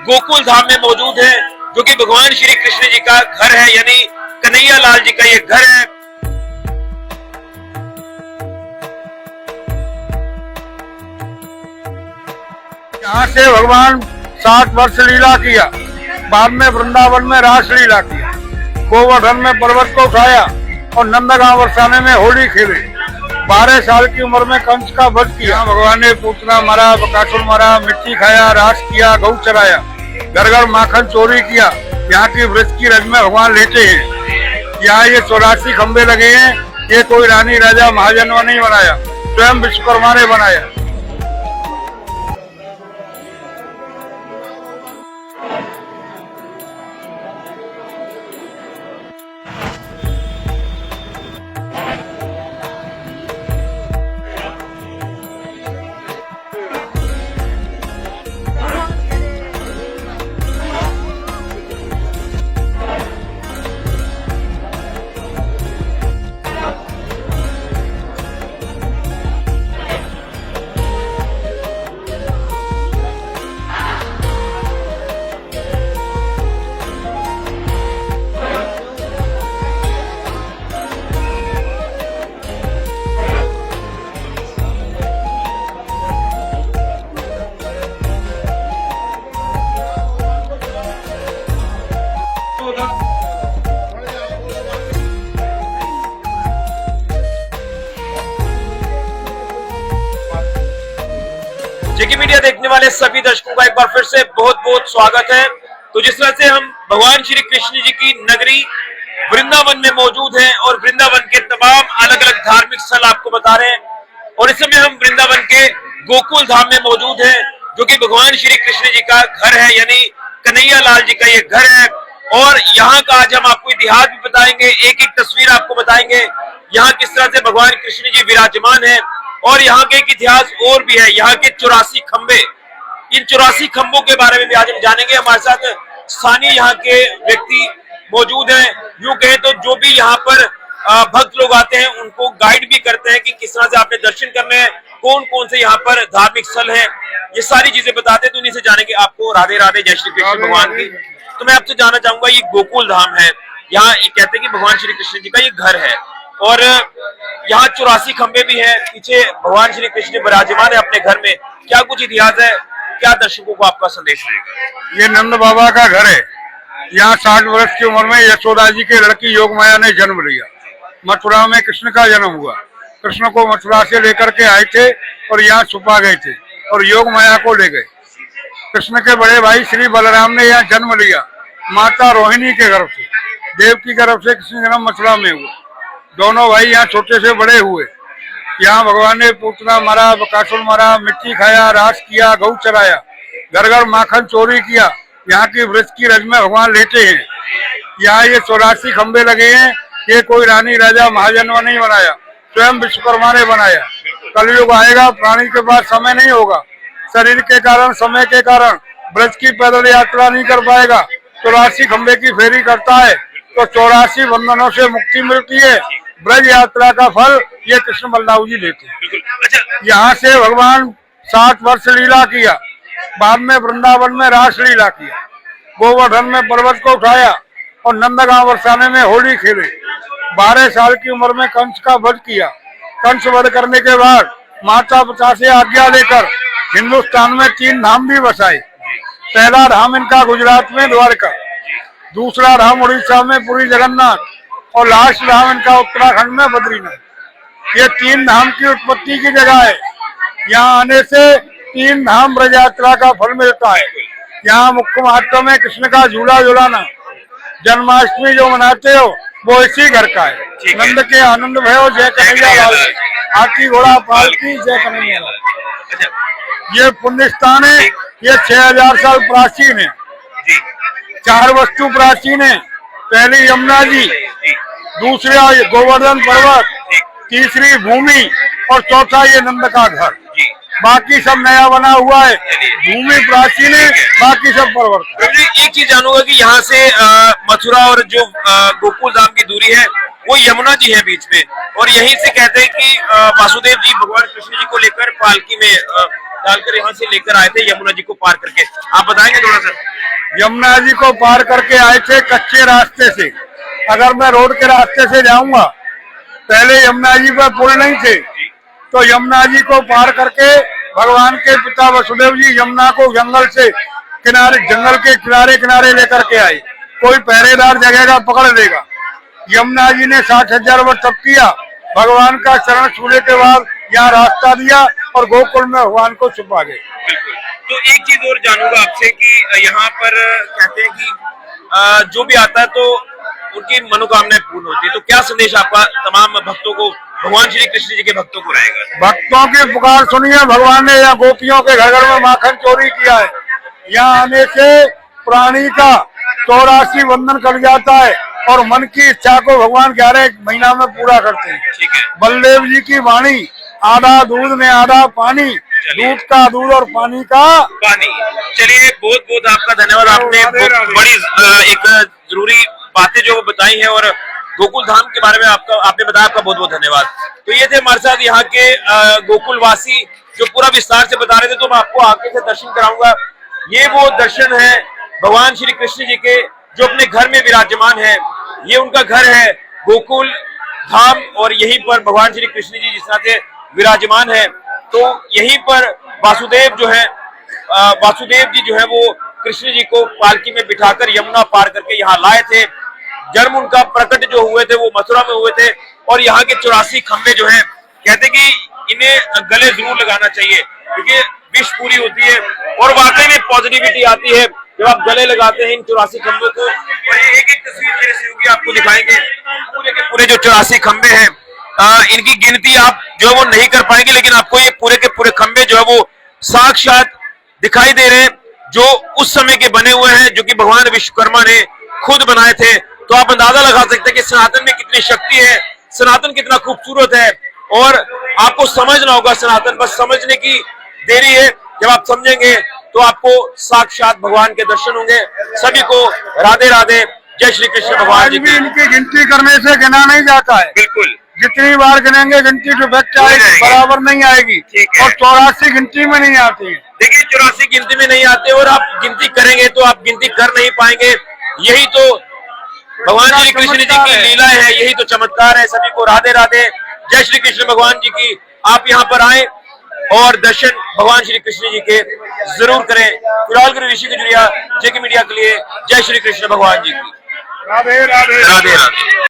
गोकुल धाम में मौजूद है, जो कि भगवान श्री कृष्ण जी का घर है, यानी कन्हैया लाल जी का ये घर है। यहाँ से भगवान 60 वर्ष लीला किया, बाद में वृंदावन में रास लीला किया, गोवर्धन में पर्वत को उठाया और नंदगांव बरसाने में होली खेली। 12 साल की उम्र में कंस का वध किया। भगवान ने पूतना मारा, बकासुर मारा, मिट्टी खाया, रास किया, गौ चराया, घर घर माखन चोरी किया। यहाँ की वृक्ष की रज में भगवान लेटे हैं। यहाँ ये 84 खंबे लगे हैं। ये कोई रानी राजा महाजनों ने नहीं बनाया, स्वयं विश्वकर्मा ने बनाया। जेके मीडिया देखने वाले सभी दर्शकों का एक बार फिर से बहुत बहुत स्वागत है। तो जिस तरह से हम भगवान श्री कृष्ण जी की नगरी वृंदावन में मौजूद हैं और वृंदावन के तमाम अलग अलग धार्मिक स्थल आपको बता रहे हैं, और इस समय हम वृंदावन के गोकुल धाम में मौजूद हैं, जो कि भगवान श्री कृष्ण जी का घर है, यानी कन्हैया लाल जी का ये घर है। और यहाँ का आज हम आपको इतिहास भी बताएंगे, एक एक तस्वीर आपको बताएंगे, यहाँ किस तरह से भगवान कृष्ण जी विराजमान है। और यहाँ के एक इतिहास और भी है, यहाँ के 84 खंबे, इन 84 खंबों के बारे में भी आज हम जानेंगे। हमारे साथ स्थानीय यहाँ के व्यक्ति मौजूद हैं। यूं कहें तो जो भी यहाँ पर भक्त लोग आते हैं उनको गाइड भी करते हैं कि किस तरह से आपने दर्शन करने हैं, कौन कौन से यहाँ पर धार्मिक स्थल है, ये सारी चीजें बताते हैं। तो इन्हीं से जानेंगे आपको। राधे राधे, जय श्री कृष्ण भगवान की। तो मैं आपसे जानना चाहूंगा, ये गोकुल धाम है, यहाँ कहते हैं कि भगवान श्री कृष्ण जी का ये घर है, और यहाँ 84 खंबे भी हैं, पीछे भगवान श्री कृष्ण विराजमान है अपने घर में। क्या कुछ इतिहास है, क्या दर्शकों को आपका संदेश रहेगा? ये नंद बाबा का घर है। यहाँ 60 वर्ष की उम्र में यशोदा जी की लड़की योग माया ने जन्म लिया। मथुरा में कृष्ण का जन्म हुआ। कृष्ण को मथुरा से लेकर के आए थे और यहाँ छुपा गए थे और योग माया को ले गए। कृष्ण के बड़े भाई श्री बलराम ने यहाँ जन्म लिया, माता रोहिणी के गर्भ से। देव की गर्भ से कृष्ण जन्म मथुरा में हुआ। दोनों भाई यहाँ छोटे से बड़े हुए। यहाँ भगवान ने पूतना मारा, बकासुर मारा, मिट्टी खाया, रास किया, गौ चराया, घर घर माखन चोरी किया। यहाँ की वृक्ष की रज में भगवान लेटे हैं। यहाँ ये 84 खंबे लगे हैं। ये कोई रानी राजा महाजनों ने नहीं बनाया, स्वयं विश्वकर्मा ने बनाया। कलयुग आएगा, प्राणी के पास समय नहीं होगा। शरीर के कारण, समय के कारण ब्रज की पैदल यात्रा नहीं कर पाएगा। 84 खंबे की फेरी करता है तो 84 बंधनों से मुक्ति मिलती है। ब्रज यात्रा का फल ये कृष्ण बलराम जी लेते हैं। यहाँ से भगवान 60 वर्ष लीला किया, बाद में वृंदावन में रास लीला किया, गोवर्धन में पर्वत को उठाया और नंदगांव बरसाने में होली खेली। 12 साल की उम्र में कंस का वध किया। कंस वध करने के बाद माता पिता से आज्ञा लेकर हिंदुस्तान में 3 धाम भी बसाए। पहला धाम इनका गुजरात में द्वारका, दूसरा धाम उड़ीसा में पुरी जगन्नाथ, और लास्ट धाम इनका उत्तराखंड में बद्रीनाथ। ये 3 धाम की उत्पत्ति की जगह है। यहाँ आने से 3 धाम ब्रज यात्रा का फल मिलता है। यहाँ मुख्य महत्व में कृष्ण का झूला झूलाना, जन्माष्टमी जो मनाते हो वो इसी घर का है। नंद के आनंद भयो जय कन्हैया लाल, हाथी घोड़ा पालकी जय कन्हैया लाल। ये पुण्य स्थान है। ये 6000 साल प्राचीन है। 4 वस्तु प्राचीन है। पहली यमुना जी, दूसरा गोवर्धन पर्वत, तीसरी भूमि, और चौथा ये नंद का घर। बाकी सब नया बना हुआ है। भूमि प्राचीन है, बाकी सब परिवर्तन। एक चीज जानूंगा कि यहाँ से मथुरा और जो गोकुल धाम की दूरी है वो यमुना जी है बीच में, और यहीं से कहते हैं कि वासुदेव जी भगवान कृष्ण जी को लेकर पालकी में डालकर यहाँ से लेकर आए थे यमुना जी को पार करके। आप बताएंगे थोड़ा सा? यमुना जी को पार करके आए थे कच्चे रास्ते से। अगर मैं रोड के रास्ते से जाऊंगा, पहले यमुना जी पर पुल नहीं थे, तो यमुना जी को पार करके भगवान के पिता वसुदेव जी यमुना को जंगल के किनारे किनारे लेकर के आए। कोई पहरेदार जगह पकड़ लेगा। यमुना जी ने 60,000 वर्ष तप किया, भगवान का चरण छूने के बाद यहाँ रास्ता दिया और गोकुल में भगवान को छुपा गए। तो एक चीज और जानूंगा आपसे कि यहाँ पर कहते हैं कि जो भी आता है तो उनकी मनोकामनाएं पूर्ण होती है, तो क्या संदेश आपका तमाम भक्तों को, भगवान श्री कृष्ण जी के भक्तों को रहेगा? भक्तों की पुकार सुनिए। भगवान ने यहाँ गोपियों के घर घर में माखन चोरी किया है। यहाँ आने से प्राणी का 84 बंधन कट जाता है और मन की इच्छा को भगवान 11 महीना में पूरा करते हैं। ठीक है। बलदेव जी की वाणी, आधा दूध में आधा पानी, दूध का दूध और पानी का पानी। चलिए, बहुत बहुत आपका धन्यवाद। आपने बड़ी एक जरूरी बातें जो बताई हैं और गोकुल धाम के बारे में आपने बताया, आपका बहुत बहुत धन्यवाद। तो ये थे हमारे साथ यहाँ के गोकुल वासी जो पूरा विस्तार से बता रहे थे, तो मैं आपको आगे से दर्शन कराऊंगा। ये वो दर्शन है भगवान श्री कृष्ण जी के जो अपने घर में विराजमान है। ये उनका घर है गोकुल धाम और यहीं पर भगवान श्री कृष्ण जी जिस तरह से विराजमान है, तो यहीं पर वासुदेव जी जो है वो कृष्ण जी को पालकी में बिठाकर यमुना पार करके यहाँ लाए थे। जन्म उनका प्रकट जो हुए थे वो मथुरा में हुए थे और यहाँ के 84 खंबे जो हैं, कहते कि इन्हें गले जरूर लगाना चाहिए क्योंकि विश पूरी होती है और वाकई में पॉजिटिविटी आती है जब आप गले लगाते हैं इन 84 खंबों को। और ये एक तस्वीर मेरे सहयोगी आपको दिखाएंगे। पूरे के पूरे जो 84 खंबे हैं, इनकी गिनती आप जो वो नहीं कर पाएंगे, लेकिन आपको ये पूरे के पूरे खंबे जो है वो साक्षात दिखाई दे रहे हैं, जो उस समय के बने हुए हैं, जो कि भगवान विश्वकर्मा ने खुद बनाए थे। तो आप अंदाजा लगा सकते हैं कि सनातन में कितनी शक्ति है, सनातन कितना खूबसूरत है और आपको समझना होगा सनातन। बस समझने की देरी है, जब आप समझेंगे तो आपको साक्षात भगवान के दर्शन होंगे। सभी को राधे राधे, जय श्री कृष्ण। भगवान जी की इनकी गिनती करने से गिना नहीं जाता है। बिल्कुल, जितनी बार गिनेंगे गिनती जो व्यक्त आएगी बराबर नहीं आएगी। और 84 गिनती में नहीं आती। देखिए, 84 गिनती में नहीं आते और आप गिनती करेंगे तो आप गिनती कर नहीं पाएंगे। यही तो भगवान श्री कृष्ण जी की लीला है, यही तो चमत्कार है। सभी को राधे राधे, जय श्री कृष्ण भगवान जी की। आप यहाँ पर आए और दर्शन भगवान श्री कृष्ण जी के जरूर करें। फिलहाल गुरु ऋषि के जुड़िया जेके मीडिया के लिए जय श्री कृष्ण भगवान जी की। राधे राधे, राधे राधे।